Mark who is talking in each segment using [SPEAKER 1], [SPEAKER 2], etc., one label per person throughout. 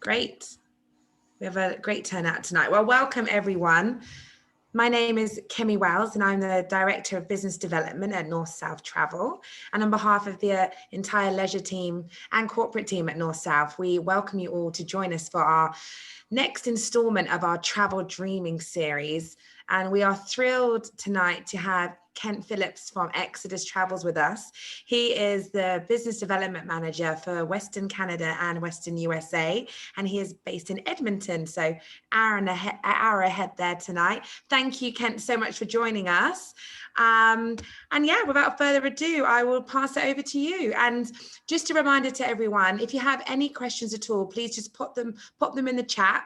[SPEAKER 1] Great. We have a great turnout tonight. Well, welcome everyone. My name is Kemi Wells and I'm the Director of Business Development at North South Travel. And on behalf of the entire leisure team and corporate team at North South, we welcome you all to join us for our next installment of our Travel Dreaming series. And we are thrilled tonight to have Kent Phillips from Exodus Travels with us. He is the Business Development Manager for Western Canada and Western USA, and he is based in Edmonton, so an hour ahead there tonight. Thank you, Kent, so much for joining us. And yeah, without further ado, I will pass it over to you. And just a reminder to everyone, if you have any questions at all, please just pop them in the chat.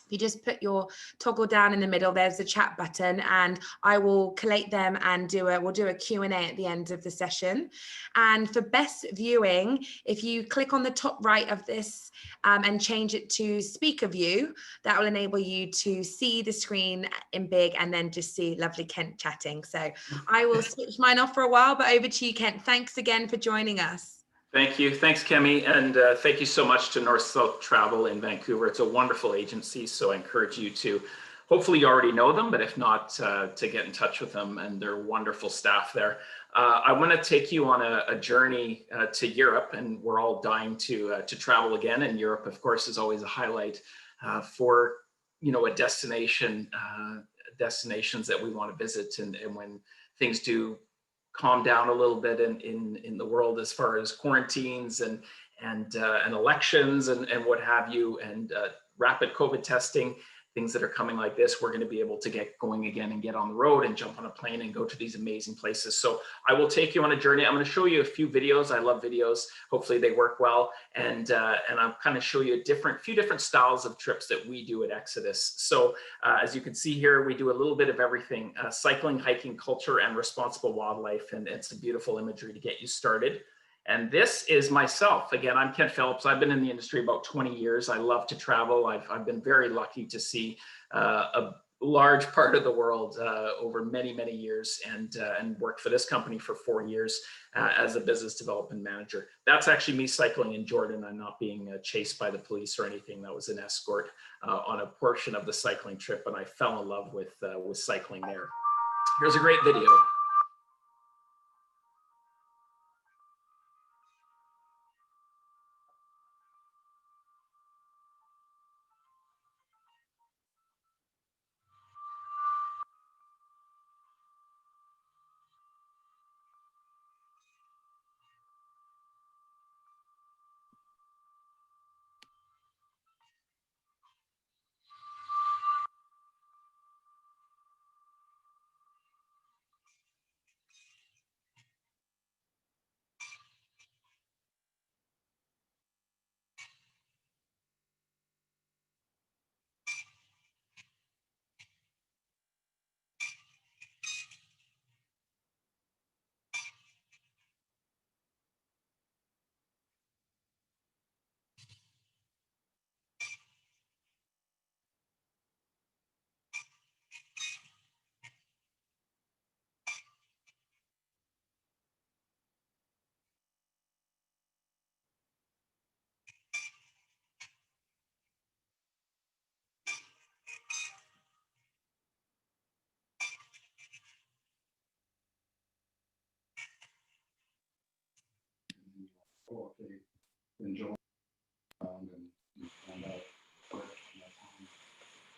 [SPEAKER 1] You just put your toggle down in the middle, there's the chat button, and I will collate them and we'll do a Q&A at the end of the session. And for best viewing, if you click on the top right of this and change it to speaker view, that will enable you to see the screen in big and then just see lovely Kent chatting. So I will switch mine off for a while, but over to you, Kent. Thanks again for joining us.
[SPEAKER 2] Thank you. Thanks, Kemi. And thank you so much to North South Travel in Vancouver. It's a wonderful agency, so I encourage you to, hopefully you already know them, but if not, to get in touch with them, and they're wonderful staff there. I want to take you on a journey to Europe, and we're all dying to travel again. And Europe, of course, is always a highlight for, a destinations that we want to visit. And when things do calm down a little bit in the world as far as quarantines and elections and what have you, and rapid COVID testing, things that are coming like this, we're going to be able to get going again and get on the road and jump on a plane and go to these amazing places. So I will take you on a journey. I'm going to show you a few videos. I love videos. Hopefully they work well. And I'll kind of show you a few different styles of trips that we do at Exodus. So as you can see here, we do a little bit of everything, cycling, hiking, culture, and responsible wildlife. And it's a beautiful imagery to get you started. And this is myself. Again, I'm Kent Phillips. I've been in the industry about 20 years. I love to travel. I've been very lucky to see a large part of the world over many, many years, and worked for this company for 4 years as a business development manager. That's actually me cycling in Jordan. I'm not being chased by the police or anything. That was an escort on a portion of the cycling trip, and I fell in love with cycling there. Here's a great video.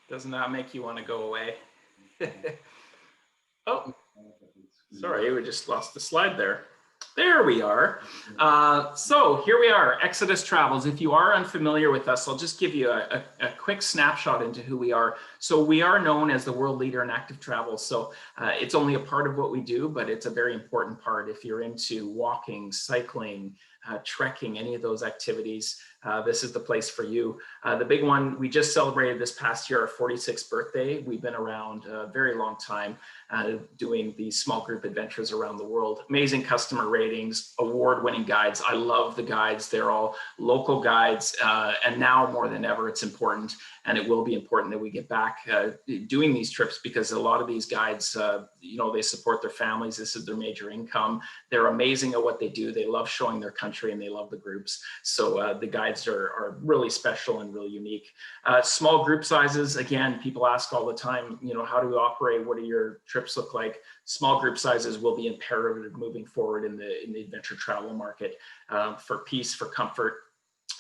[SPEAKER 2] Doesn't that make you want to go away? Oh, sorry, we just lost the slide there. There we are. So here we are, Exodus Travels. If you are unfamiliar with us, I'll just give you a quick snapshot into who we are. So we are known as the world leader in active travel. So it's only a part of what we do, but it's a very important part. If you're into walking, cycling, trekking, any of those activities, this is the place for you. The big one, we just celebrated this past year our 46th birthday. We've been around a very long time doing these small group adventures around the world. Amazing customer ratings, award-winning guides. I love the guides. They're all local guides, and now more than ever, it's important, and it will be important that we get back doing these trips, because a lot of these guides, they support their families. This is their major income. They're amazing at what they do. They love showing their country, and they love the groups. So the guides guides are really special and really unique. Small group sizes, again, people ask all the time, you know, how do we operate? What do your trips look like? Small group sizes will be imperative moving forward in the adventure travel market, for peace, for comfort.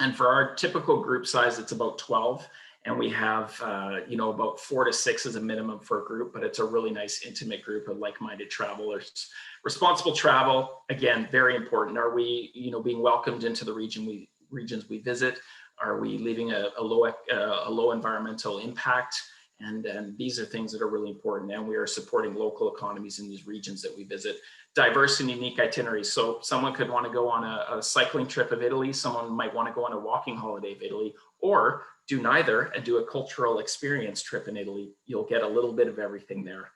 [SPEAKER 2] And for our typical group size, it's about 12. And we have, you know, about 4 to 6 as a minimum for a group, but it's a really nice intimate group of like-minded travelers. Responsible travel, again, very important. Are we, you know, being welcomed into the regions we visit? Are we leaving a low environmental impact? And these are things that are really important. And we are supporting local economies in these regions that we visit. Diverse and unique itineraries. So someone could want to go on a cycling trip of Italy. Someone might want to go on a walking holiday of Italy, or do neither and do a cultural experience trip in Italy. You'll get a little bit of everything there.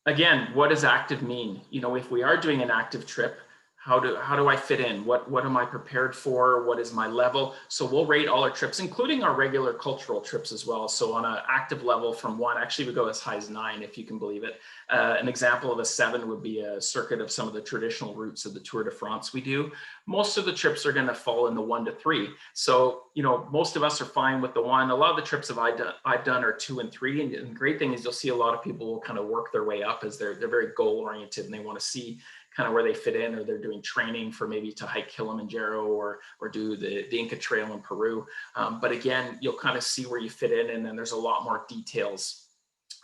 [SPEAKER 2] Again, what does active mean? You know, if we are doing an active trip, how do I fit in? What am I prepared for? What is my level? So we'll rate all our trips, including our regular cultural trips as well. So on an active level from 1, actually we go as high as 9, if you can believe it. An example of a 7 would be a circuit of some of the traditional routes of the Tour de France we do. Most of the trips are going to fall in the 1 to 3. So, you know, most of us are fine with the 1. A lot of the trips that I've done are 2 and 3. And the great thing is you'll see a lot of people will kind of work their way up as they're very goal oriented and they want to see kind of where they fit in, or they're doing training for maybe to hike Kilimanjaro or do the Inca Trail in Peru. But again, you'll kind of see where you fit in, and then there's a lot more details,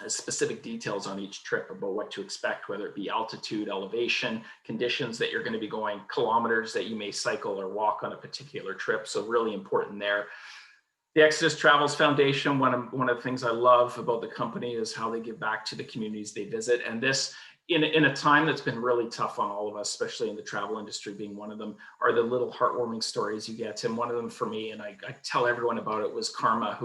[SPEAKER 2] specific details on each trip about what to expect, whether it be altitude, elevation, conditions that you're going to be going, kilometers that you may cycle or walk on a particular trip. So really important there. The Exodus Travels Foundation, one of the things I love about the company is how they give back to the communities they visit. And this, in a time that's been really tough on all of us, especially in the travel industry being one of them, are the little heartwarming stories you get. And one of them for me, and I tell everyone about it, was Karma,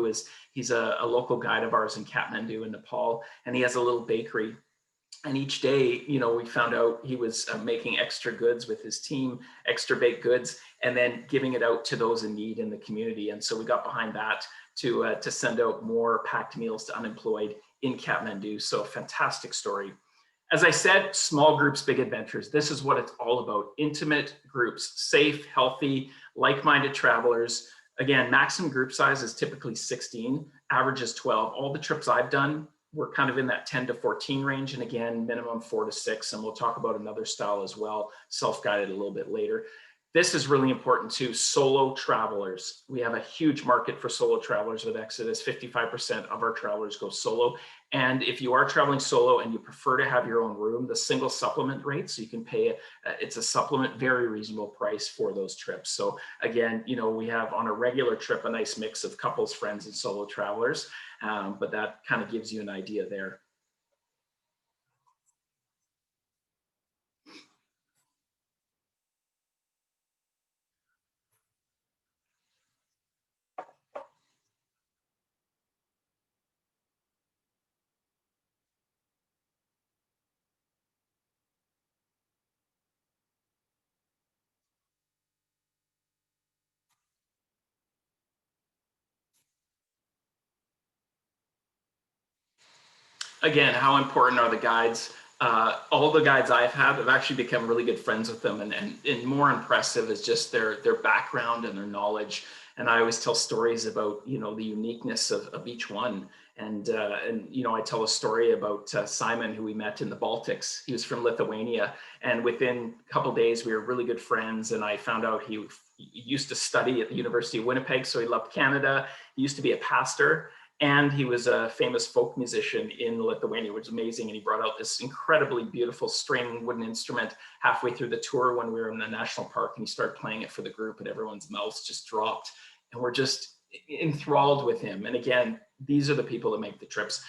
[SPEAKER 2] he's a local guide of ours in Kathmandu in Nepal, and he has a little bakery. And each day, you know, we found out he was making extra goods with his team, extra baked goods, and then giving it out to those in need in the community. And so we got behind that to send out more packed meals to unemployed in Kathmandu. So a fantastic story. As I said, small groups, big adventures. This is what it's all about. Intimate groups, safe, healthy, like-minded travelers. Again, maximum group size is typically 16, average is 12. All the trips I've done, we're kind of in that 10 to 14 range. And again, minimum 4 to 6. And we'll talk about another style as well, self-guided a little bit later. This is really important too, solo travelers. We have a huge market for solo travelers with Exodus. 55% of our travelers go solo. And if you are traveling solo and you prefer to have your own room, the single supplement rate, so you can pay, it's a supplement, very reasonable price for those trips. So again, you know, we have on a regular trip, a nice mix of couples, friends, and solo travelers. But that kind of gives you an idea there. Again, how important are the guides? All the guides I've had have actually become really good friends with them, and more impressive is just their background and their knowledge. And I always tell stories about, you know, the uniqueness of each one. And you know, I tell a story about Simon, who we met in the Baltics. He was from Lithuania, and within a couple of days we were really good friends. And I found out he used to study at the University of Winnipeg, so he loved Canada. He used to be a pastor. And he was a famous folk musician in Lithuania, which is amazing. And he brought out this incredibly beautiful string wooden instrument halfway through the tour when we were in the national park, and he started playing it for the group, and everyone's mouths just dropped. And we're just enthralled with him. And again, these are the people that make the trips.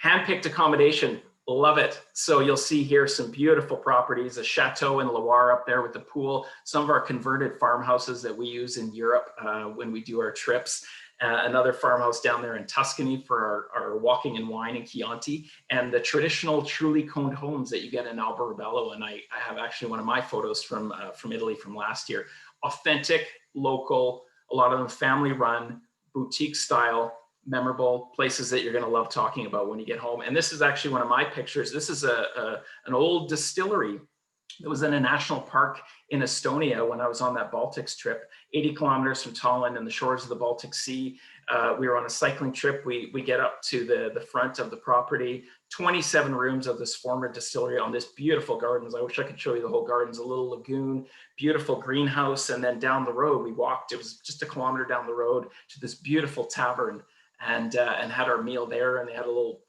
[SPEAKER 2] Handpicked accommodation, love it. So you'll see here some beautiful properties, a chateau in Loire up there with the pool, some of our converted farmhouses that we use in Europe when we do our trips. Another farmhouse down there in Tuscany for our walking and wine in Chianti, and the traditional truly coned homes that you get in Alberobello. And I have actually one of my photos from Italy from last year. Authentic, local, a lot of them family run, boutique style, memorable places that you're going to love talking about when you get home. And this is actually one of my pictures. This is an old distillery It was in a national park in Estonia when I was on that Baltics trip, 80 kilometers from Tallinn and the shores of the Baltic Sea. We were on a cycling trip. We get up to the front of the property, 27 rooms of this former distillery on this beautiful gardens. I wish I could show you the whole gardens, a little lagoon, beautiful greenhouse. And then down the road, we walked, it was just a kilometer down the road to this beautiful tavern, and had our meal there. And they had a little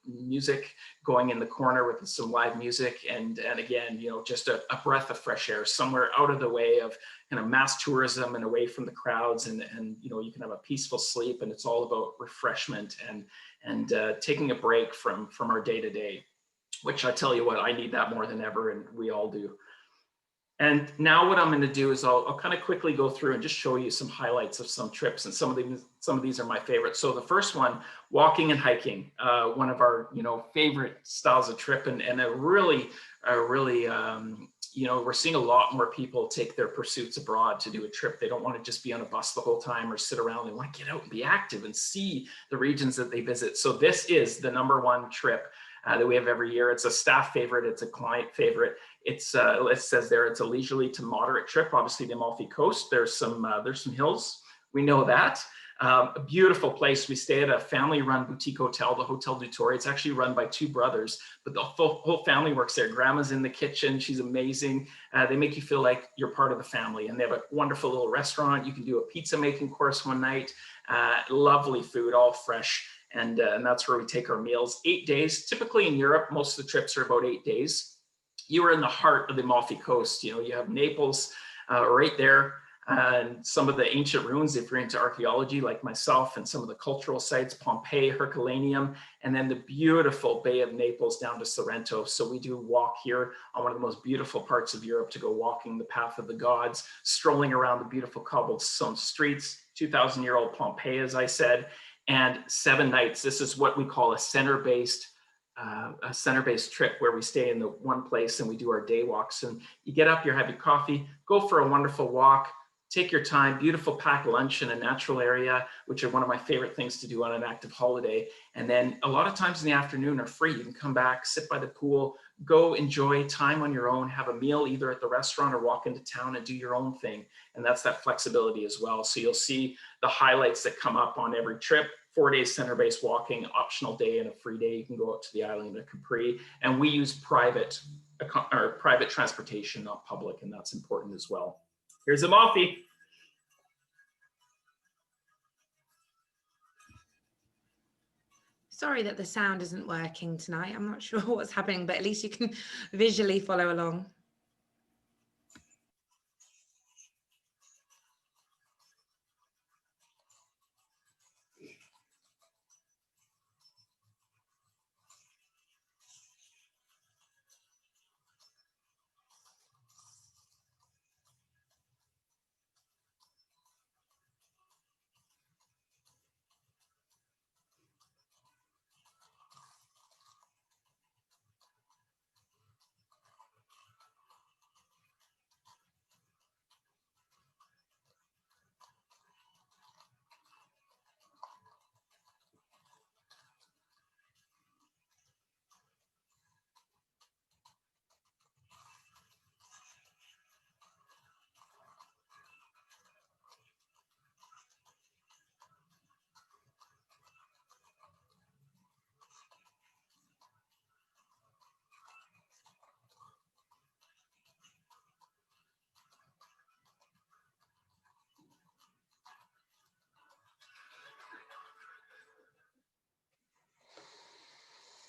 [SPEAKER 2] music going in the corner with some live music. And again, you know, just a breath of fresh air, somewhere out of the way of kind of mass tourism and away from the crowds. And you know, you can have a peaceful sleep, and it's all about refreshment and taking a break from our day to day, which I tell you what, I need that more than ever, and we all do. And now what I'm going to do is I'll kind of quickly go through and just show you some highlights of some trips, and some of these are my favorites. So the first one, walking and hiking, one of our, you know, favorite styles of trip, and a really you know, we're seeing a lot more people take their pursuits abroad to do a trip. They don't want to just be on a bus the whole time or sit around. They want to get out and be active and see the regions that they visit. So this is the #1 trip that we have every year. It's a staff favorite. It's a client favorite. It's it says there it's a leisurely to moderate trip. Obviously, the Amalfi coast. There's some hills. We know that. A beautiful place. We stay at a family-run boutique hotel, the Hotel du Torre. It's actually run by 2 brothers, but the whole family works there. Grandma's in the kitchen. She's amazing. They make you feel like you're part of the family, and they have a wonderful little restaurant. You can do a pizza making course one night. Lovely food, all fresh. And that's where we take our meals. 8 days. Typically in Europe, most of the trips are about 8 days. You are in the heart of the Amalfi coast. You know, you have Naples right there. And some of the ancient ruins, if you're into archaeology like myself, and some of the cultural sites, Pompeii, Herculaneum, and then the beautiful Bay of Naples down to Sorrento. So we do walk here on one of the most beautiful parts of Europe to go walking the path of the gods, strolling around the beautiful cobblestone streets, 2,000-year-old Pompeii, as I said, and 7 nights. This is what we call a center-based trip, where we stay in the one place and we do our day walks. And you get up, you have your coffee, go for a wonderful walk, take your time, beautiful packed lunch in a natural area, which are one of my favorite things to do on an active holiday. And then a lot of times in the afternoon are free. You can come back, sit by the pool, go enjoy time on your own, have a meal either at the restaurant or walk into town and do your own thing. And that's that flexibility as well. So you'll see the highlights that come up on every trip. 4 days center-based walking, optional day, and a free day. You can go out to the island of Capri. And we use private transportation, not public, and that's important as well. Here's Amalfi.
[SPEAKER 1] Sorry that the sound isn't working tonight. I'm not sure what's happening, but at least you can visually follow along.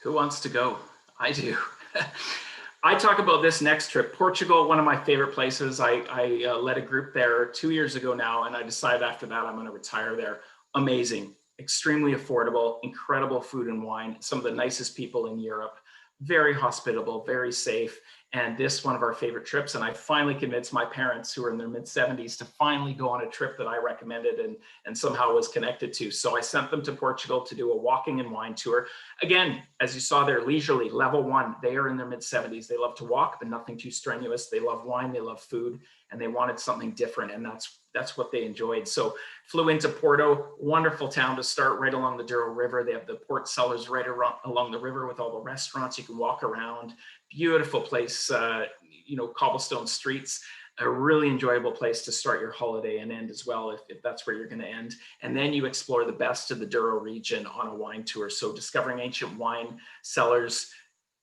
[SPEAKER 2] Who wants to go? I do. I talk about this next trip, Portugal, one of my favorite places. I led a group there 2 years ago now, and I decided after that I'm going to retire there. Amazing, extremely affordable, incredible food and wine, some of the nicest people in Europe, very hospitable, very safe. And this one of our favorite trips. And I finally convinced my parents, who are in their mid-70s, to finally go on a trip that I recommended and somehow was connected to. So I sent them to Portugal to do a walking and wine tour. Again, as you saw there, leisurely, level 1. They are in their mid-70s. They love to walk, but nothing too strenuous. They love wine, they love food, and they wanted something different. And that's what they enjoyed. So flew into Porto, wonderful town to start, right along the Douro River. They have the port cellars right along the river with all the restaurants. You can walk around, beautiful place, cobblestone streets, a really enjoyable place to start your holiday and end as well, if that's where you're going to end. And then you explore the best of the Douro region on a wine tour. So discovering ancient wine cellars,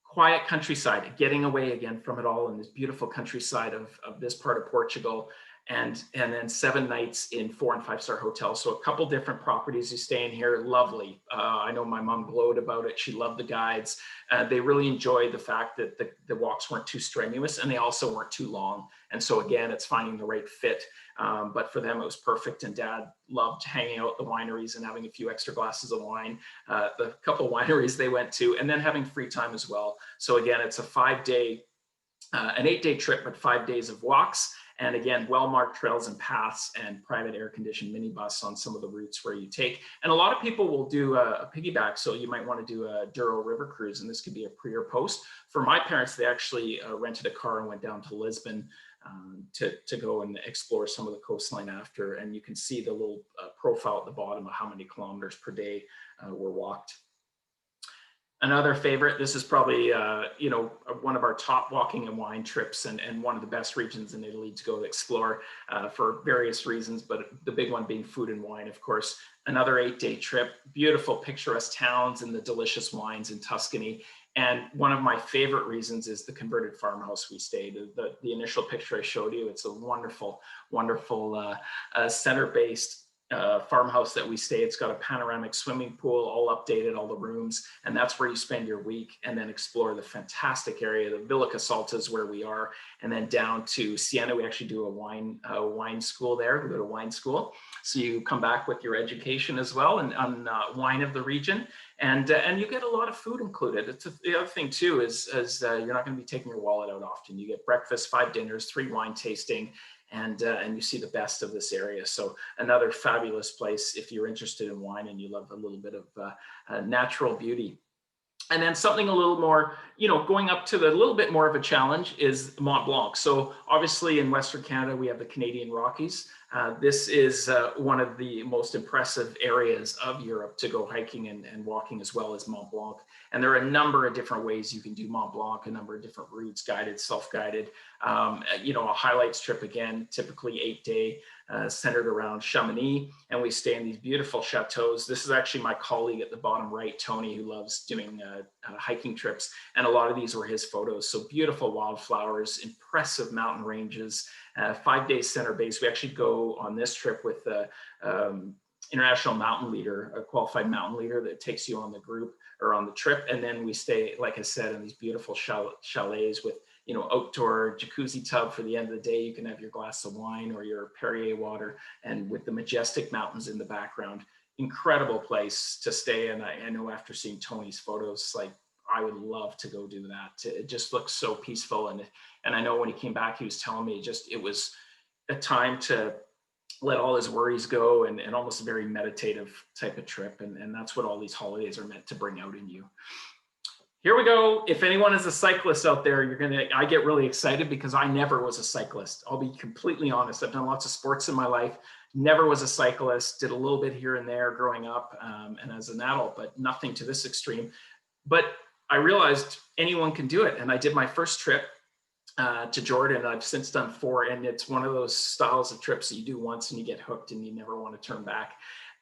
[SPEAKER 2] quiet countryside, getting away again from it all in this beautiful countryside of this part of Portugal. And then 7 nights in 4- and 5-star hotels. So a couple different properties you stay in here. Lovely. I know my mom glowed about it. She loved the guides. They really enjoyed the fact that the walks weren't too strenuous, and they also weren't too long. And so again, it's finding the right fit. But for them, it was perfect. And Dad loved hanging out at the wineries and having a few extra glasses of wine, the couple of wineries they went to, and then having free time as well. So again, it's a 5-day, an 8-day trip, but 5 days of walks. And again, well-marked trails and paths and private air-conditioned minibus on some of the routes where you take. And a lot of people will do a piggyback. So you might want to do a Douro River cruise, and this could be a pre or post. For my parents, they actually rented a car and went down to Lisbon to go and explore some of the coastline after. And you can see the little profile at the bottom of how many kilometers per day were walked. Another favorite, this is probably, one of our top walking and wine trips, and one of the best regions in Italy to go explore for various reasons, but the big one being food and wine, of course. Another 8-day trip, beautiful picturesque towns and the delicious wines in Tuscany. And one of my favorite reasons is the converted farmhouse we stayed. The initial picture I showed you, it's a wonderful, wonderful center-based farmhouse that we stay. It's got a panoramic swimming pool, all updated, all the rooms, and that's where you spend your week, and then explore the fantastic area. The Villa Casalta is where we are, and then down to Siena. We actually do a wine school there. We go to wine school, so you come back with your education as well, and on wine of the region, and you get a lot of food included. The other thing too is you're not going to be taking your wallet out often. You get breakfast, 5 dinners, 3 wine tasting, and you see the best of this area. So another fabulous place if you're interested in wine and you love a little bit of natural beauty. And then something a little more, going up to a little bit more of a challenge is Mont Blanc. So obviously in Western Canada, we have the Canadian Rockies. This is one of the most impressive areas of Europe to go hiking and walking, as well as Mont Blanc. And there are a number of different ways you can do Mont Blanc, a number of different routes, guided, self-guided. A highlights trip, again, typically 8-day, centered around Chamonix, and we stay in these beautiful chateaus. This is actually my colleague at the bottom right, Tony, who loves doing hiking trips, and a lot of these were his photos. So beautiful wildflowers, impressive mountain ranges, 5-day center base. We actually go on this trip with a international mountain leader, a qualified mountain leader that takes you on the group or on the trip, and then we stay, like I said, in these beautiful chalets with outdoor jacuzzi tub. For the end of the day, you can have your glass of wine or your Perrier water, and with the majestic mountains in the background. Incredible place to stay. And I know after seeing Tony's photos, like, I would love to go do that. It just looks so peaceful. And I know when he came back, he was telling me it was a time to let all his worries go, and almost a very meditative type of trip. And that's what all these holidays are meant to bring out in you. Here we go. If anyone is a cyclist out there, I get really excited because I never was a cyclist. I'll be completely honest. I've done lots of sports in my life, never was a cyclist, did a little bit here and there growing up and as an adult, but nothing to this extreme. But I realized anyone can do it. And I did my first trip to Jordan. I've since done 4, and it's one of those styles of trips that you do once and you get hooked and you never want to turn back.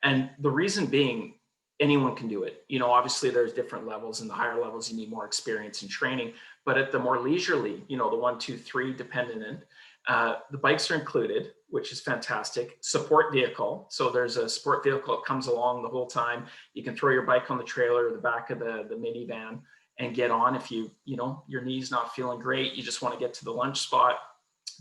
[SPEAKER 2] And the reason being, anyone can do it. Obviously there's different levels, and the higher levels you need more experience and training, but at the more leisurely, the 1, 2, 3 dependent, the bikes are included, which is fantastic. Support vehicle. So there's a support vehicle that comes along the whole time. You can throw your bike on the trailer or the back of the minivan and get on if your knee's not feeling great, you just want to get to the lunch spot.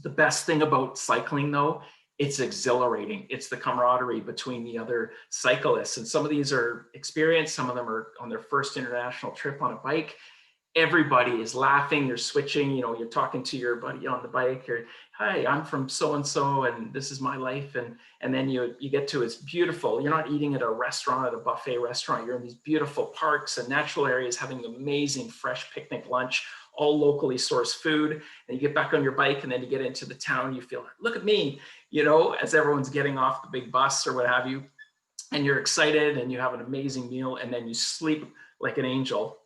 [SPEAKER 2] The best thing about cycling, though, it's exhilarating. It's the camaraderie between the other cyclists. And some of these are experienced, some of them are on their first international trip on a bike. Everybody is laughing, they're switching, you're talking to your buddy on the bike, or, hi, I'm from so-and-so, and this is my life. And then you get to, it's beautiful. You're not eating at a restaurant, at a buffet restaurant. You're in these beautiful parks and natural areas, having amazing fresh picnic lunch, all locally sourced food. And you get back on your bike, and then you get into the town, you feel, look at me, as everyone's getting off the big bus or what have you, and you're excited and you have an amazing meal and then you sleep like an angel.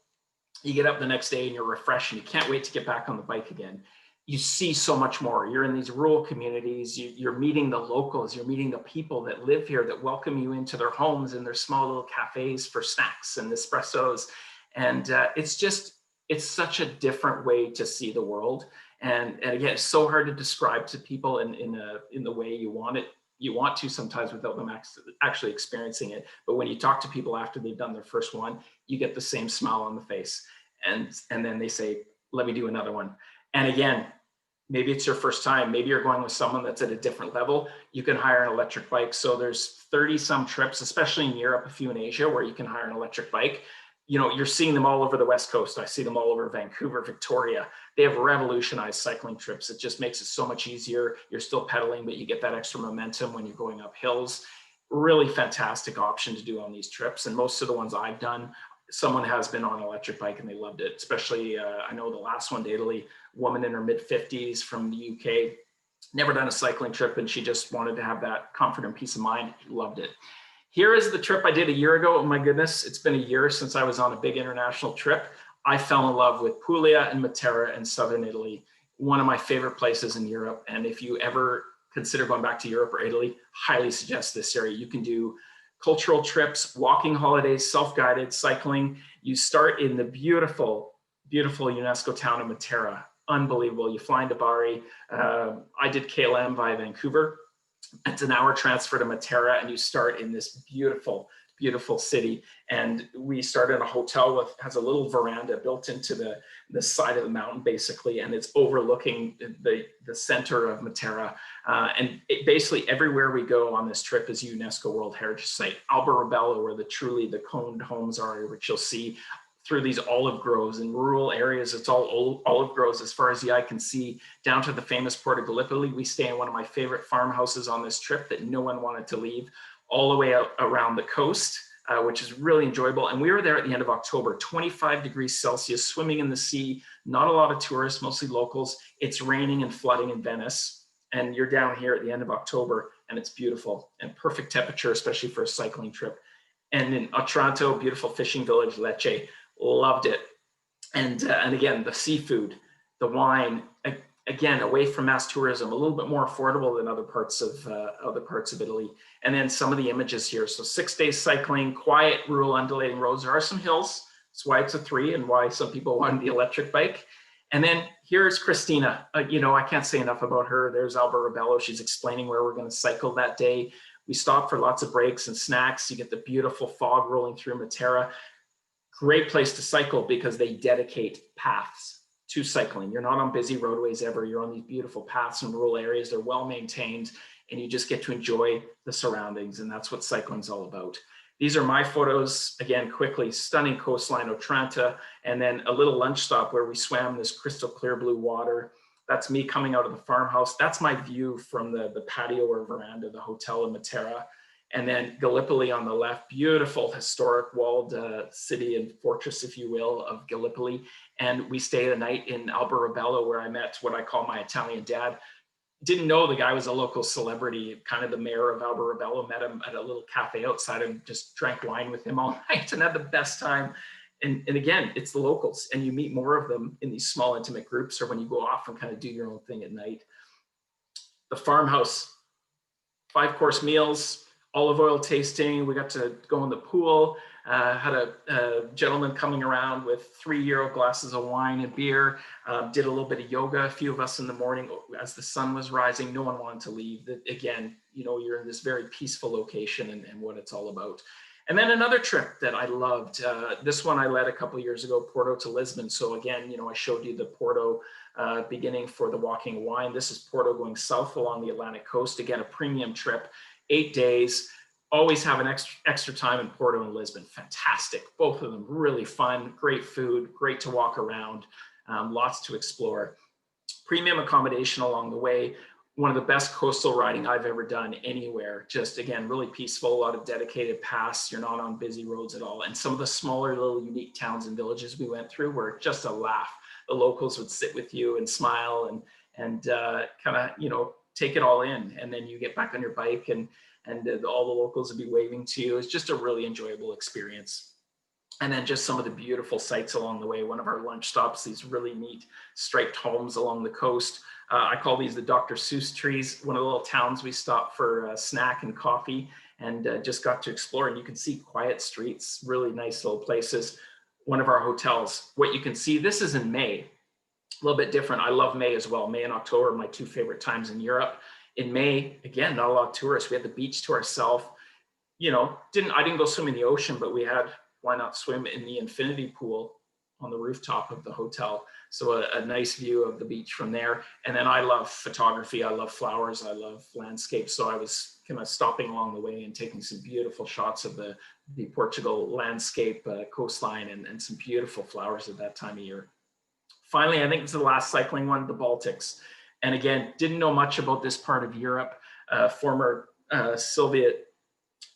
[SPEAKER 2] You get up the next day and you're refreshed and you can't wait to get back on the bike again. You see so much more. You're in these rural communities, you're meeting the locals, you're meeting the people that live here that welcome you into their homes and their small little cafes for snacks and espressos. And it's such a different way to see the world. And again, it's so hard to describe to people in the way you want to sometimes without them actually experiencing it. But when you talk to people after they've done their first one, you get the same smile on the face. And then they say, let me do another one. And again, maybe it's your first time. Maybe you're going with someone that's at a different level. You can hire an electric bike. So there's 30 some trips, especially in Europe, a few in Asia, where you can hire an electric bike. You're seeing them all over the West Coast. I see them all over Vancouver, Victoria. They have revolutionized cycling trips. It just makes it so much easier. You're still pedaling, but you get that extra momentum when you're going up hills. Really fantastic option to do on these trips. And most of the ones I've done, someone has been on an electric bike and they loved it. Especially, I know the last one to Italy, woman in her mid-50s from the UK, never done a cycling trip, and she just wanted to have that comfort and peace of mind. Loved it. Here is the trip I did a year ago. Oh my goodness, it's been a year since I was on a big international trip. I fell in love with Puglia and Matera in southern Italy, one of my favorite places in Europe. And if you ever consider going back to Europe or Italy, highly suggest this area. You can do cultural trips, walking holidays, self-guided cycling. You start in the beautiful, beautiful Unesco town of Matera. Unbelievable. You fly into Bari. I did KLM via Vancouver. It's an hour transfer to Matera, and you start in this beautiful, beautiful city. And we start in a hotel has a little veranda built into the side of the mountain, basically, and it's overlooking the center of Matera. And basically everywhere we go on this trip is UNESCO World Heritage Site. Alberobello, where the coned homes are, which you'll see through these olive groves in rural areas. It's all olive groves as far as the eye can see, down to the famous port of Gallipoli. We stay in one of my favorite farmhouses on this trip that no one wanted to leave, all the way out around the coast, which is really enjoyable. And we were there at the end of October, 25 degrees Celsius, swimming in the sea, not a lot of tourists, mostly locals. It's raining and flooding in Venice. And you're down here at the end of October, and it's beautiful and perfect temperature, especially for a cycling trip. And in Otranto, beautiful fishing village, Lecce. Loved it. And again, the seafood, the wine, again, away from mass tourism, a little bit more affordable than other parts of Italy. And then some of the images here. So 6 days cycling, quiet, rural, undulating roads. There are some hills. That's why it's a 3 and why some people wanted the electric bike. And then here's Christina. I can't say enough about her. There's Alberobello. She's explaining where we're going to cycle that day. We stop for lots of breaks and snacks. You get the beautiful fog rolling through Matera. Great place to cycle because they dedicate paths to cycling. You're not on busy roadways ever. You're on these beautiful paths in rural areas. They're well maintained, and you just get to enjoy the surroundings. And that's what cycling's all about. These are my photos, again, quickly. Stunning coastline, Otranto, and then a little lunch stop where we swam this crystal clear blue water. That's me coming out of the farmhouse. That's my view from the patio or veranda of the hotel in Matera. And then Gallipoli on the left, beautiful historic walled city and fortress, if you will, of Gallipoli. And we stayed a night in Alberobello, where I met what I call my Italian dad. Didn't know the guy was a local celebrity, kind of the mayor of Alberobello. Met him at a little cafe outside and just drank wine with him all night and had the best time. And again, it's the locals, and you meet more of them in these small intimate groups or when you go off and kind of do your own thing at night. The farmhouse, 5-course meals, olive oil tasting. We got to go in the pool, had a gentleman coming around with €3 glasses of wine and beer, did a little bit of yoga, a few of us in the morning as the sun was rising. No one wanted to leave. Again, you're in this very peaceful location and what it's all about. And then another trip that I loved, this one I led a couple of years ago, Porto to Lisbon. So again, I showed you the Porto beginning for the walking wine. This is Porto going south along the Atlantic coast. Again, a premium trip, 8 days. Always have an extra time in Porto and Lisbon. Fantastic. Both of them really fun, great food, great to walk around, lots to explore. Premium accommodation along the way. One of the best coastal riding I've ever done anywhere. Just again, really peaceful, a lot of dedicated paths. You're not on busy roads at all. And some of the smaller little unique towns and villages we went through were just a laugh. The locals would sit with you and smile and kind of, take it all in. And then you get back on your bike and all the locals will be waving to you. It's just a really enjoyable experience. And then just some of the beautiful sights along the way. One of our lunch stops, these really neat striped homes along the coast. I call these the Dr. Seuss trees. One of the little towns we stopped for a snack and coffee, and just got to explore. And you can see quiet streets, really nice little places. One of our hotels, what you can see, this is in May, a little bit different. I love May as well. May and October are my two favorite times in Europe. In May, again, not a lot of tourists. We had the beach to ourselves. You know, I didn't go swim in the ocean, but we had, why not swim in the infinity pool on the rooftop of the hotel. So a nice view of the beach from there. And then I love photography. I love flowers. I love landscapes. So I was kind of stopping along the way and taking some beautiful shots of the Portugal landscape, coastline, and some beautiful flowers at that time of year. Finally, I think it's the last cycling one, the Baltics. And again, didn't know much about this part of Europe, former Soviet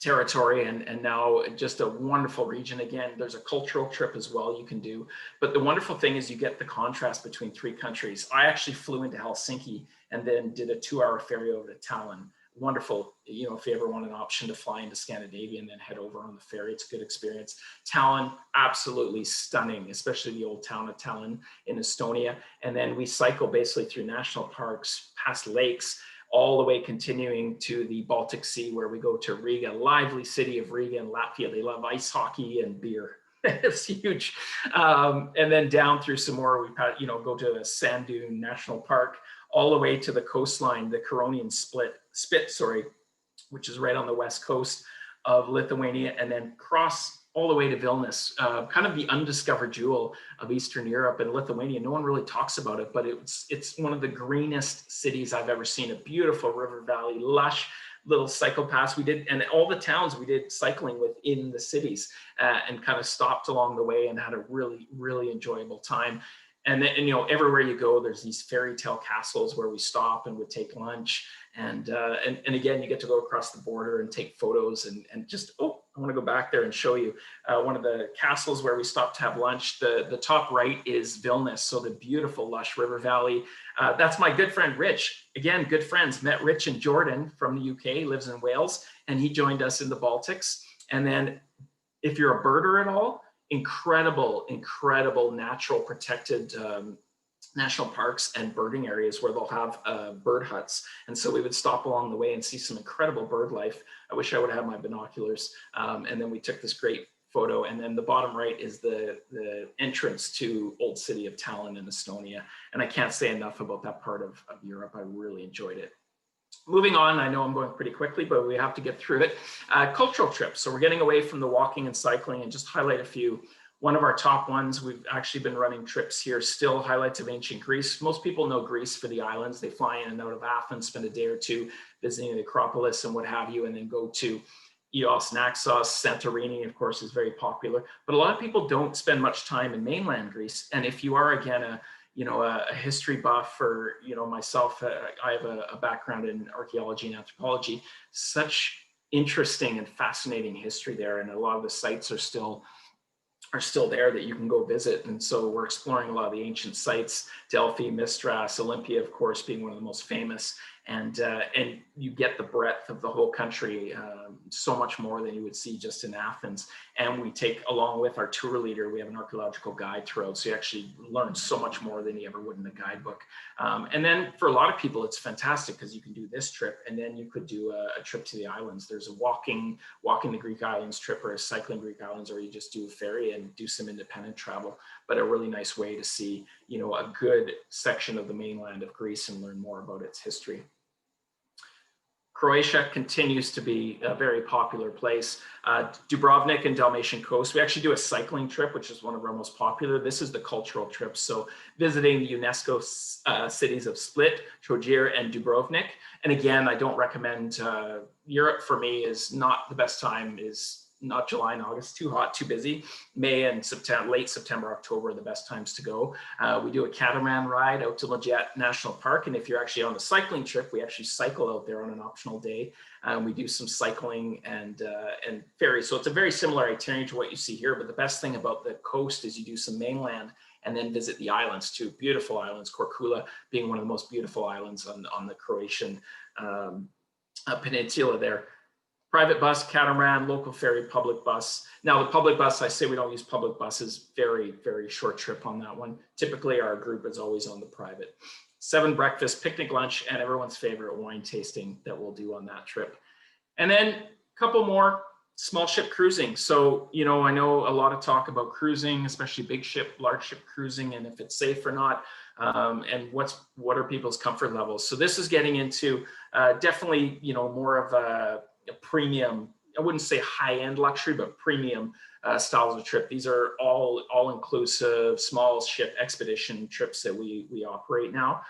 [SPEAKER 2] territory, and now just a wonderful region. Again, there's a cultural trip as well you can do. But the wonderful thing is you get the contrast between three countries. I actually flew into Helsinki and then did a 2-hour ferry over to Tallinn. Wonderful, you know, if you ever want an option to fly into Scandinavia and then head over on the ferry, it's a good experience. Tallinn, absolutely stunning, especially the old town of Tallinn in Estonia. And then we cycle basically through national parks, past lakes, all the way continuing to the Baltic Sea, where we go to Riga, lively city of Riga in Latvia. They love ice hockey and beer. It's huge. And then down through some more, we go to Sandu National Park, all the way to the coastline, the Curonian Spit, which is right on the west coast of Lithuania, and then cross all the way to Vilnius, kind of the undiscovered jewel of Eastern Europe and Lithuania. No one really talks about it, but it's one of the greenest cities I've ever seen. A beautiful river valley, lush little cycle paths. We did, and all the towns we did cycling within the cities, and kind of stopped along the way and had a really, really enjoyable time. And then, you know, everywhere you go, there's these fairy tale castles where we stop and would take lunch. And again, you get to go across the border and take photos and just, I want to go back there and show you one of the castles where we stopped to have lunch. The top right is Vilnius. So the beautiful lush river valley. That's my good friend, Rich. Again, good friends. Met Rich in Jordan from the UK, lives in Wales, and he joined us in the Baltics. And then if you're a birder at all, incredible natural protected national parks and birding areas where they'll have bird huts. And so we would stop along the way and see some incredible bird life. I wish I would have my binoculars. And then we took this great photo. And then the bottom right is the entrance to Old City of Tallinn in Estonia. And I can't say enough about that part of Europe. I really enjoyed it. Moving on, I know I'm going pretty quickly, but we have to get through it. Cultural trips. So we're getting away from the walking and cycling, and just highlight a few. One of our top ones, we've actually been running trips here, still highlights of ancient Greece. Most people know Greece for the islands. They fly in and out of Athens, spend a day or two visiting the Acropolis and what have you, and then go to Ios, Naxos, Santorini, of course, is very popular. But a lot of people don't spend much time in mainland Greece. And if you are, again, a history buff, or, myself, I have a background in archaeology and anthropology, such interesting and fascinating history there. And a lot of the sites are still there that you can go visit. And so we're exploring a lot of the ancient sites, Delphi, Mistras, Olympia, of course, being one of the most famous. And you get the breadth of the whole country, so much more than you would see just in Athens. And we take, along with our tour leader, we have an archaeological guide throughout, so you actually learn so much more than you ever would in a guidebook. And then for a lot of people, it's fantastic because you can do this trip, and then you could do a trip to the islands. There's a walking the Greek islands trip, or a cycling Greek islands, or you just do a ferry and do some independent travel. But a really nice way to see, a good section of the mainland of Greece and learn more about its history. Croatia continues to be a very popular place. Dubrovnik and Dalmatian coast. We actually do a cycling trip, which is one of our most popular. This is the cultural trip. So visiting the Unesco cities of Split, Trogir, and Dubrovnik. And again, I don't recommend, Europe for me is not the best time, is not July and August, too hot, too busy. May and late September, October are the best times to go. We do a catamaran ride out to Lejet National Park. And if you're actually on the cycling trip, we actually cycle out there on an optional day. We do some cycling and ferries. So it's a very similar itinerary to what you see here. But the best thing about the coast is you do some mainland and then visit the islands too. Beautiful islands, Korčula being one of the most beautiful islands on the Croatian peninsula there. Private bus, catamaran, local ferry, public bus. Now the public bus, I say we don't use public buses, very, very short trip on that one. Typically our group is always on the private. 7 breakfast, picnic lunch, and everyone's favorite wine tasting that we'll do on that trip. And then a couple more, small ship cruising. So, you know, I know a lot of talk about cruising, especially big ship, large ship cruising, and if it's safe or not, and what are people's comfort levels. So this is getting into definitely, you know, more of a premium, I wouldn't say high-end luxury, but premium styles of trip. These are all-inclusive small ship expedition trips that we operate now.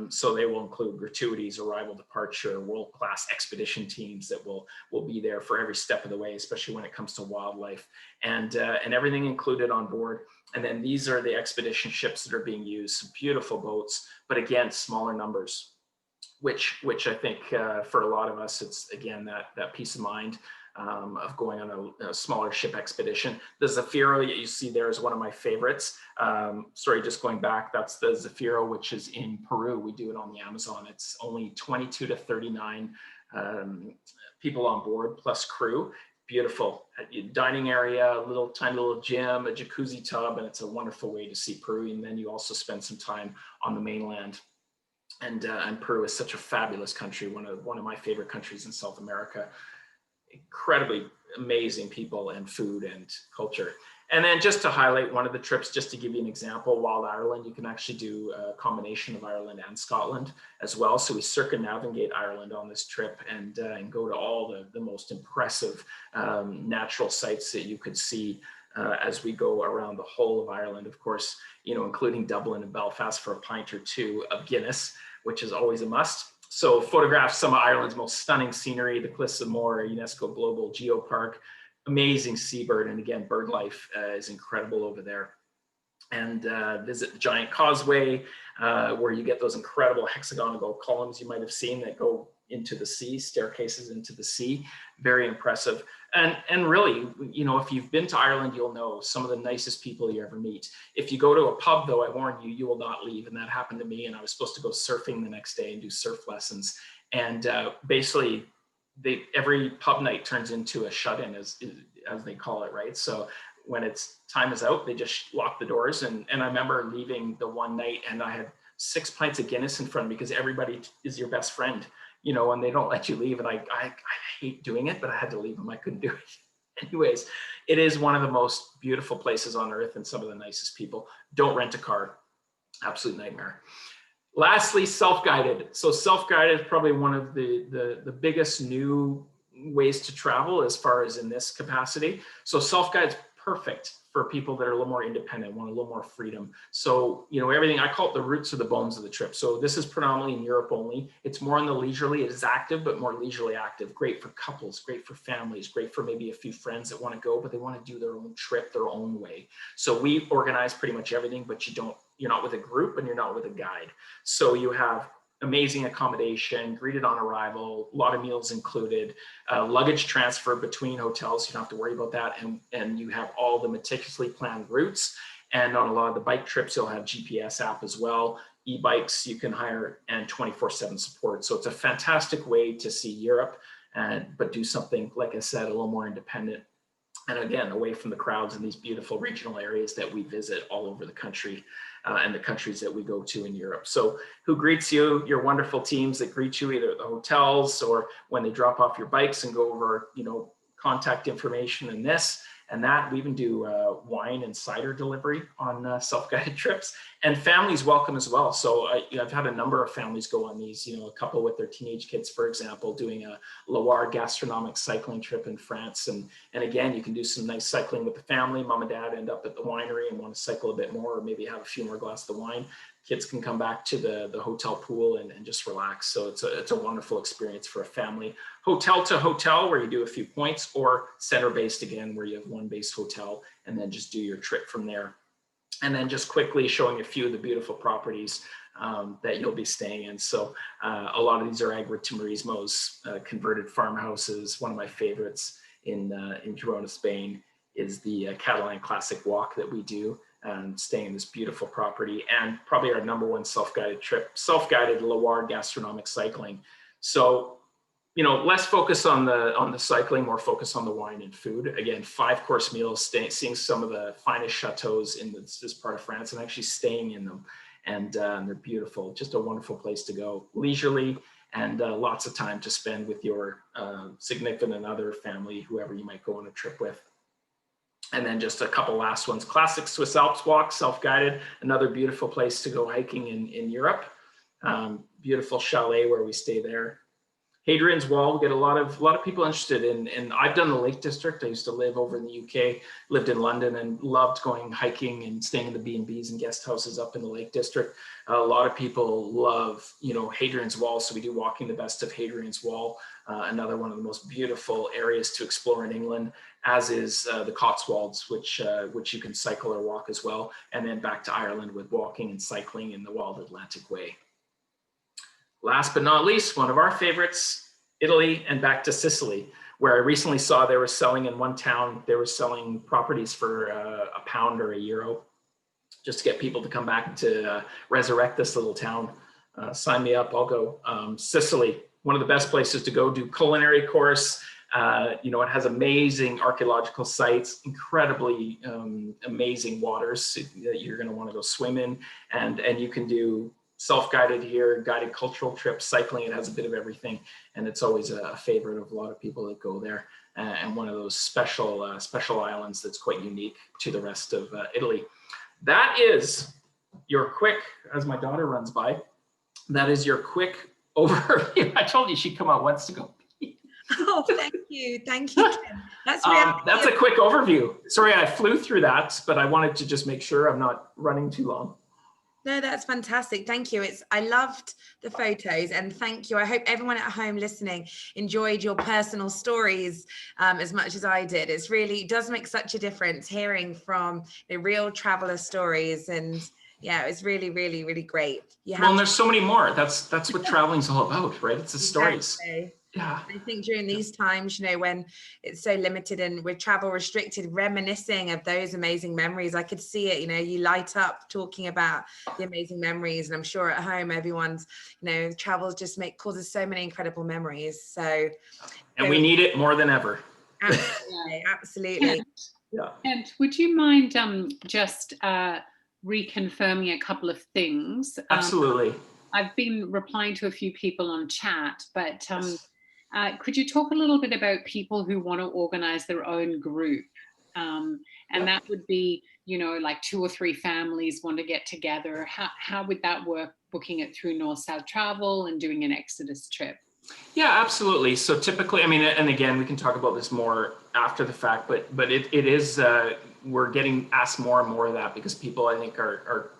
[SPEAKER 2] So they will include gratuities, arrival, departure, world-class expedition teams that will be there for every step of the way, especially when it comes to wildlife, and everything included on board. And then these are the expedition ships that are being used, some beautiful boats, but again, smaller numbers, which I think for a lot of us, it's again that peace of mind of going on a smaller ship expedition. The Zafiro that you see there is one of my favorites. Sorry, just going back, that's the Zafiro, which is in Peru. We do it on the Amazon. It's only 22 to 39 people on board plus crew. Beautiful dining area, tiny little gym, a jacuzzi tub, and it's a wonderful way to see Peru. And then you also spend some time on the mainland. And Peru is such a fabulous country, one of my favorite countries in South America. Incredibly amazing people and food and culture. And then just to highlight one of the trips, just to give you an example, Wild Ireland, you can actually do a combination of Ireland and Scotland as well. So we circumnavigate Ireland on this trip and go to all the most impressive natural sites that you could see as we go around the whole of Ireland, of course, you know, including Dublin and Belfast for a pint or two of Guinness, which is always a must. So photograph some of Ireland's most stunning scenery, the Cliffs of Moher, UNESCO Global Geopark, amazing seabird, and again, bird life is incredible over there. And visit the giant causeway where you get those incredible hexagonal columns you might have seen that go into the sea, staircases into the sea, very impressive. And really, you know, if you've been to Ireland, you'll know some of the nicest people you ever meet. If you go to a pub, though, I warn you, you will not leave. And that happened to me. And I was supposed to go surfing the next day and do surf lessons. And basically, every pub night turns into a shut-in, as they call it, right? So when it's time is out, they just lock the doors. And I remember leaving the one night and I had 6 pints of Guinness in front of me because everybody is your best friend, you know, and they don't let you leave. And I hate doing it, but I had to leave them. I couldn't do it. Anyways, it is one of the most beautiful places on earth and some of the nicest people. Don't rent a car. Absolute nightmare. Lastly, self-guided. So self-guided is probably one of the biggest new ways to travel as far as in this capacity. So self-guide is perfect for people that are a little more independent, want a little more freedom. So, you know, everything, I call it the roots or the bones of the trip. So this is predominantly in Europe only. It's more on the leisurely, it is active, but more leisurely active. Great for couples, great for families, great for maybe a few friends that want to go, but they want to do their own trip, their own way. So we organize pretty much everything, but you're not with a group and you're not with a guide. So you have amazing accommodation, greeted on arrival, a lot of meals included, luggage transfer between hotels, you don't have to worry about that, and you have all the meticulously planned routes. And on a lot of the bike trips, you'll have GPS app as well, e-bikes you can hire, and 24/7 support. So it's a fantastic way to see Europe, but do something, like I said, a little more independent. And again, away from the crowds in these beautiful regional areas that we visit all over the country and the countries that we go to in Europe. So who greets you? Your wonderful teams that greet you either at the hotels or when they drop off your bikes and go over, you know, contact information and this and that. We even do wine and cider delivery on self-guided trips, and families welcome as well. So I've had a number of families go on these, you know, a couple with their teenage kids, for example, doing a Loire gastronomic cycling trip in France. And again, you can do some nice cycling with the family. Mom and dad end up at the winery and want to cycle a bit more, or maybe have a few more glasses of wine. Kids can come back to the hotel pool and just relax. So it's a wonderful experience for a family. Hotel to hotel, where you do a few points, or center-based again, where you have one base hotel and then just do your trip from there. And then just quickly showing a few of the beautiful properties that you'll be staying in. So a lot of these are agriturismos, converted farmhouses. One of my favorites in Girona, Spain is the Catalan Classic Walk that we do. and staying in this beautiful property, and probably our number one self-guided trip, self-guided Loire gastronomic cycling. So, you know, less focus on the cycling, more focus on the wine and food. Again, 5-course meals, seeing some of the finest chateaus in this part of France and actually staying in them. And they're beautiful, just a wonderful place to go, leisurely, and lots of time to spend with your significant other, family, whoever you might go on a trip with. And then just a couple last ones. Classic Swiss Alps walk, self-guided, another beautiful place to go hiking in Europe. Beautiful chalet where we stay there. Hadrian's Wall, we get a lot of people interested in, and I've done the Lake District. I used to live over in the UK, lived in London, and loved going hiking and staying in the B&Bs and guest houses up in the Lake District. A lot of people love, you know, Hadrian's Wall, so we do Walking the Best of Hadrian's Wall, another one of the most beautiful areas to explore in England, as is the Cotswolds, which you can cycle or walk as well, and then back to Ireland with walking and cycling in the Wild Atlantic Way. Last but not least, one of our favorites, Italy, and back to Sicily, where I recently saw they were selling in one town, they were selling properties for £1 or €1, just to get people to come back to resurrect this little town. Sign me up, I'll go. Sicily, one of the best places to go do culinary course. You know, it has amazing archaeological sites, incredibly amazing waters that you're going to want to go swim in, and you can do self-guided here, guided cultural trips, cycling. It has a bit of everything, and it's always a favorite of a lot of people that go there, and one of those special islands that's quite unique to the rest of Italy. That is your quick, as my daughter runs by, that is your quick overview. I told you she'd come out once to go.
[SPEAKER 1] Oh, thank you, Kim. That's
[SPEAKER 2] a quick overview. Sorry, I flew through that, but I wanted to just make sure I'm not running too long.
[SPEAKER 1] No, that's fantastic. Thank you. I loved the photos, and thank you. I hope everyone at home listening enjoyed your personal stories as much as I did. It really does make such a difference hearing from the real traveler stories, and yeah, it was really, really, really great.
[SPEAKER 2] Well, and there's so many more. That's what traveling's all about, right? It's the stories.
[SPEAKER 1] Exactly.
[SPEAKER 2] Yeah.
[SPEAKER 1] I think during these times, you know, when it's so limited and we're travel restricted, reminiscing of those amazing memories, I could see it, you know, you light up talking about the amazing memories. And I'm sure at home, everyone's, you know, travels just causes so many incredible memories. So.
[SPEAKER 2] And we need it more than ever.
[SPEAKER 1] Absolutely. Absolutely.
[SPEAKER 3] Yeah. And would you mind just reconfirming a couple of things?
[SPEAKER 2] Absolutely.
[SPEAKER 3] I've been replying to a few people on chat, but could you talk a little bit about people who want to organize their own group? And that would be, you know, like 2 or 3 families want to get together. How would that work, booking it through North-South Travel and doing an Exodus trip?
[SPEAKER 2] Yeah, absolutely. So typically, I mean, and again, we can talk about this more after the fact, but it is, we're getting asked more and more of that because people, I think, are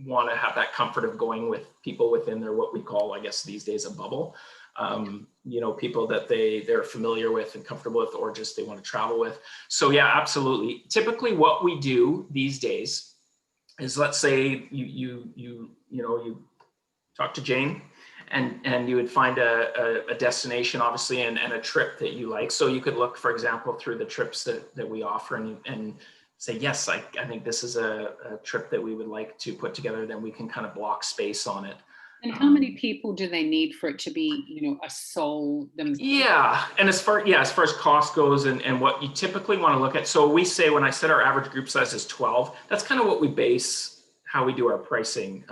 [SPEAKER 2] want to have that comfort of going with people within their, what we call, I guess these days, a bubble. You know, people that they're familiar with and comfortable with, or just they want to travel with. So yeah, absolutely. Typically what we do these days is, let's say you talk to Jane and you would find a destination, obviously, and a trip that you like. So you could look, for example, through the trips that we offer and say, yes, I think this is a trip that we would like to put together. Then we can kind of block space on it.
[SPEAKER 3] And how many people do they need for it to be, you know, a soul themselves?
[SPEAKER 2] Yeah, and as far as cost goes and what you typically want to look at. So we say, when I said our average group size is 12, that's kind of what we base how we do our pricing.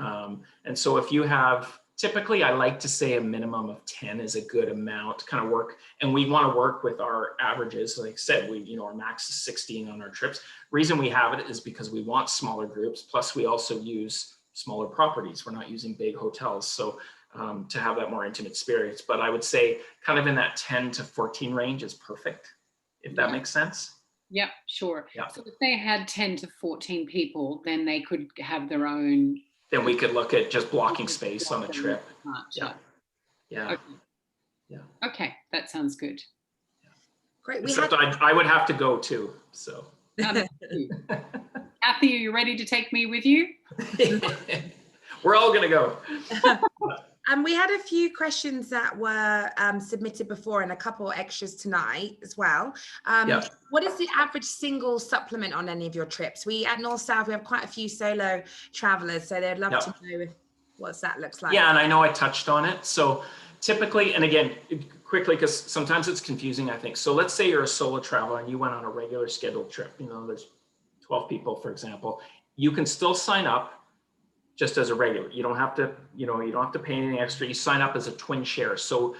[SPEAKER 2] And so if you have, typically I like to say a minimum of 10 is a good amount to kind of work. And we want to work with our averages. Like I said, our max is 16 on our trips. Reason we have it is because we want smaller groups. Plus we also use smaller properties. We're not using big hotels. So to have that more intimate experience, but I would say kind of in that 10 to 14 range is perfect, if that makes sense.
[SPEAKER 3] Yeah, sure.
[SPEAKER 2] Yeah.
[SPEAKER 3] So if they had 10 to 14 people, then they could have their own.
[SPEAKER 2] Then we could look at just blocking space on a trip.
[SPEAKER 3] Yeah.
[SPEAKER 2] Yeah.
[SPEAKER 3] Okay. Okay, that sounds good.
[SPEAKER 1] Great.
[SPEAKER 2] Except I would have to go too. So.
[SPEAKER 3] Kathy, are you ready to take me with you?
[SPEAKER 2] We're all gonna go.
[SPEAKER 1] And we had a few questions that were submitted before and a couple extras tonight as well. What is the average single supplement on any of your trips? We at North South, we have quite a few solo travelers, so they'd love to know what that looks like.
[SPEAKER 2] Yeah, and I know I touched on it. So typically, and again, quickly, because sometimes it's confusing, I think. So let's say you're a solo traveler and you went on a regular scheduled trip. You know, there's 12 people, for example. You can still sign up just as a regular. You don't have to, you don't have to pay anything extra. You sign up as a twin share. So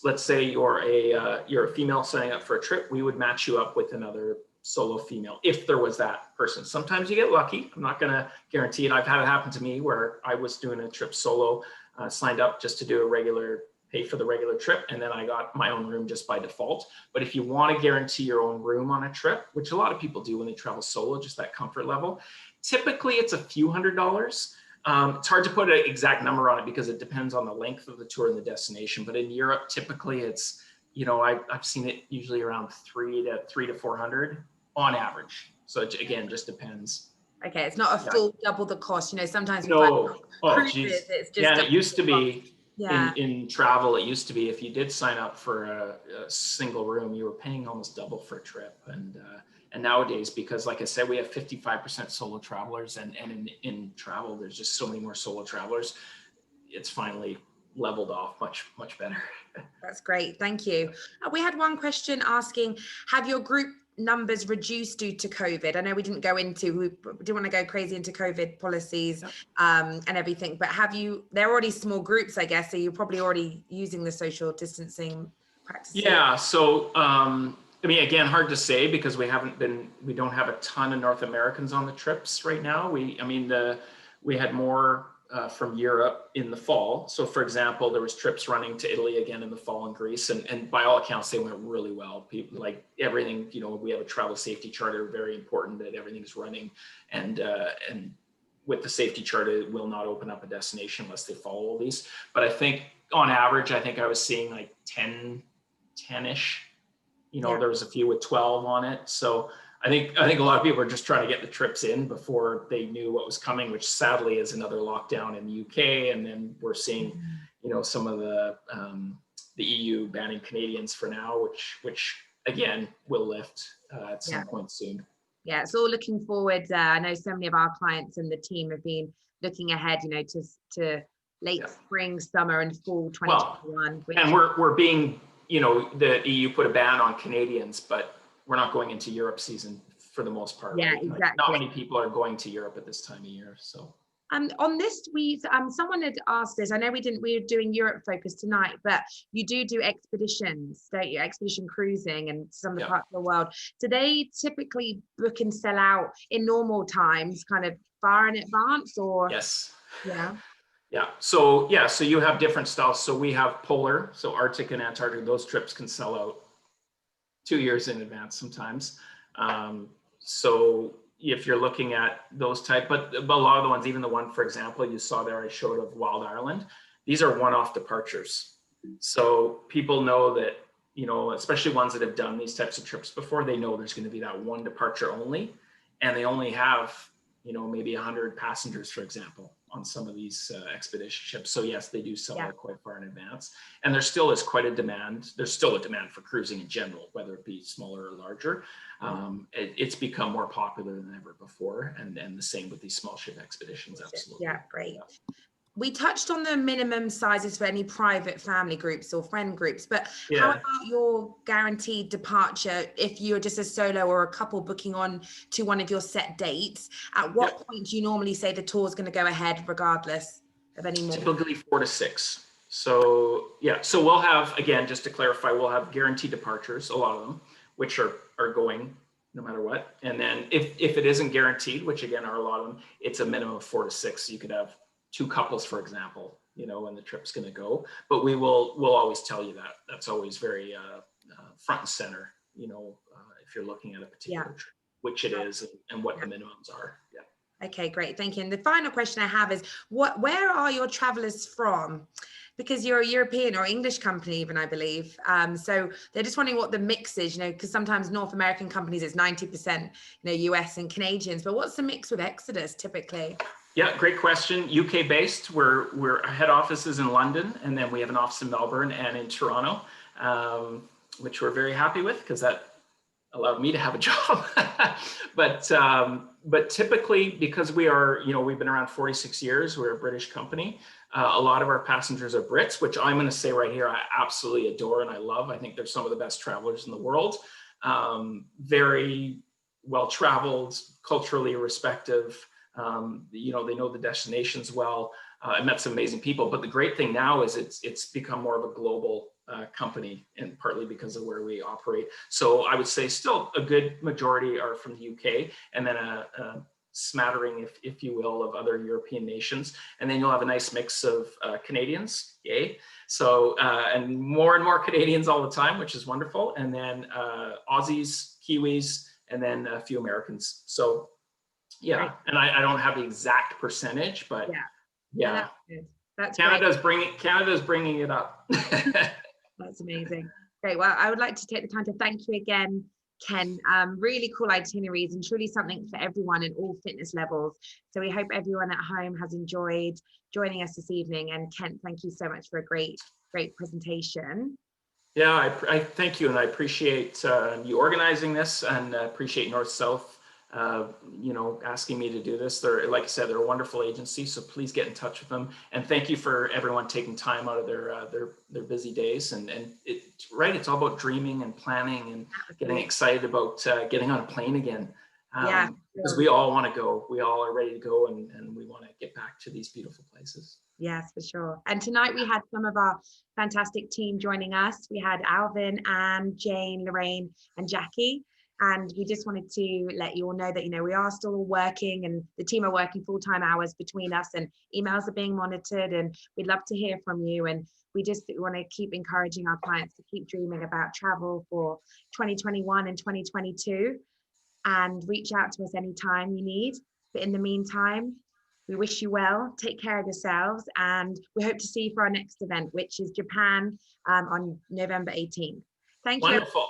[SPEAKER 2] let's say you're a female signing up for a trip. We would match you up with another solo female if there was that person. Sometimes you get lucky. I'm not going to guarantee it. I've had it happen to me where I was doing a trip solo, signed up just to do a regular, pay for the regular trip, and then I got my own room just by default. But if you want to guarantee your own room on a trip, which a lot of people do when they travel solo, just that comfort level, typically it's a few $100s. It's hard to put an exact number on it because it depends on the length of the tour and the destination. But in Europe, typically it's, I've seen it usually around $300 to $400 on average. So it, again, just depends.
[SPEAKER 1] Okay, it's not a full double the cost. Sometimes
[SPEAKER 2] cruises, it's just and it used to be
[SPEAKER 1] Yeah.
[SPEAKER 2] In travel, it used to be if you did sign up for a single room, you were paying almost double for a trip. And nowadays, because like I said, we have 55% solo travelers, and in travel, there's just so many more solo travelers. It's finally leveled off much better.
[SPEAKER 1] That's great. Thank you. We had one question asking, have your group numbers reduced due to COVID? I know we didn't want to go crazy into COVID policies and everything, but they're already small groups, I guess, so you're probably already using the social distancing practices.
[SPEAKER 2] Yeah, so I mean, again, hard to say because we don't have a ton of North Americans on the trips right now. We had more from Europe in the fall. So for example, there was trips running to Italy again in the fall and Greece, and by all accounts, they went really well. People, like everything, we have a travel safety charter, very important that everything's running, and with the safety charter, it will not open up a destination unless they follow all these. But I think on average, I was seeing like 10-ish. There was a few with 12 on it. So I think a lot of people are just trying to get the trips in before they knew what was coming, which sadly is another lockdown in the UK. And then we're seeing, some of the EU banning Canadians for now, which again will lift at some point soon.
[SPEAKER 1] Yeah, it's all looking forward. I know so many of our clients and the team have been looking ahead, to late spring, summer, and fall 2021.
[SPEAKER 2] And we're being, the EU put a ban on Canadians, but we're not going into Europe season for the most part.
[SPEAKER 1] Yeah,
[SPEAKER 2] right?
[SPEAKER 1] exactly.
[SPEAKER 2] Not many people are going to Europe at this time of year. So
[SPEAKER 1] on this, someone had asked this. I know we were doing Europe focus tonight, but you do expeditions, don't you? Expedition cruising and some of the parts of the world. Do they typically book and sell out in normal times, kind of far in advance, or?
[SPEAKER 2] Yes.
[SPEAKER 1] Yeah.
[SPEAKER 2] Yeah. So you have different styles. So we have polar, so Arctic and Antarctic. Those trips can sell out 2 years in advance sometimes. So if you're looking at those type, but a lot of the ones, even the one, for example, you saw there, I showed of Wild Ireland, these are one-off departures. So people know that, especially ones that have done these types of trips before, they know there's going to be that one departure only, and they only have, maybe 100 passengers, for example, on some of these expedition ships. So yes, they do sell out quite far in advance. And there still is quite a demand. There's still a demand for cruising in general, whether it be smaller or larger. It's become more popular than ever before. And the same with these small ship expeditions, absolutely.
[SPEAKER 1] Yeah, great. Yeah. We touched on the minimum sizes for any private family groups or friend groups, but how about your guaranteed departure if you're just a solo or a couple booking on to one of your set dates? At what point do you normally say the tour is going to go ahead regardless of any more?
[SPEAKER 2] Typically 4 to 6. So so we'll have, again, just to clarify, we'll have guaranteed departures, a lot of them, which are going no matter what. And then if it isn't guaranteed, which again are a lot of them, it's a minimum of 4 to 6. So you could have 2 couples, for example, when the trip's going to go, but we'll always tell you that. That's always very front and center, if you're looking at a particular trip, which it is, and what the minimums are. Yeah.
[SPEAKER 1] Okay, great. Thank you. And the final question I have is, where are your travelers from? Because you're a European or English company even, I believe. So they're just wondering what the mix is, because sometimes North American companies, it's 90%, US and Canadians, but what's the mix with Exodus typically?
[SPEAKER 2] Yeah, great question. UK based. Our head office is in London, and then we have an office in Melbourne and in Toronto, which we're very happy with because that allowed me to have a job. But typically, because we are, we've been around 46 years, we're a British company. A lot of our passengers are Brits, which I'm going to say right here, I absolutely adore and I love. I think they're some of the best travelers in the world. Very well-traveled, culturally respective. They know the destinations well. I met some amazing people, but the great thing now is it's become more of a global company, and partly because of where we operate. So I would say still a good majority are from the UK, and then a smattering, if you will, of other European nations. And then you'll have a nice mix of Canadians, yay. So, and more Canadians all the time, which is wonderful. And then Aussies, Kiwis, and then a few Americans. So yeah, right. And I don't have the exact percentage, but yeah.
[SPEAKER 1] That's
[SPEAKER 2] Canada's bringing it up.
[SPEAKER 1] That's amazing. Great. Well, I would like to take the time to thank you again, Ken. Really cool itineraries and truly something for everyone in all fitness levels. So we hope everyone at home has enjoyed joining us this evening. And Ken, thank you so much for a great presentation.
[SPEAKER 2] Yeah, I thank you, and I appreciate you organizing this, and appreciate North South asking me to do this. They're, like I said, they're a wonderful agency, so please get in touch with them. And thank you for everyone taking time out of their busy days. And it's all about dreaming and planning and getting excited about getting on a plane again. Because we all want to go. We all are ready to go, and we want to get back to these beautiful places.
[SPEAKER 1] Yes, for sure. And tonight we had some of our fantastic team joining us. We had Alvin, Anne, Jane, Lorraine, and Jackie. And we just wanted to let you all know that, we are still working, and the team are working full-time hours between us, and emails are being monitored, and we'd love to hear from you. And we just want to keep encouraging our clients to keep dreaming about travel for 2021 and 2022, and reach out to us anytime you need. But in the meantime, we wish you well, take care of yourselves, and we hope to see you for our next event, which is Japan on November 18th. Thank you.
[SPEAKER 2] Wonderful.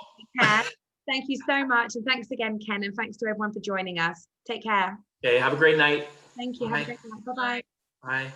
[SPEAKER 1] Thank you so much. And thanks again, Ken. And thanks to everyone for joining us. Take care.
[SPEAKER 2] Okay, have a great night.
[SPEAKER 1] Thank you.
[SPEAKER 2] Bye.
[SPEAKER 1] Have a great night. Bye-bye.
[SPEAKER 2] Bye.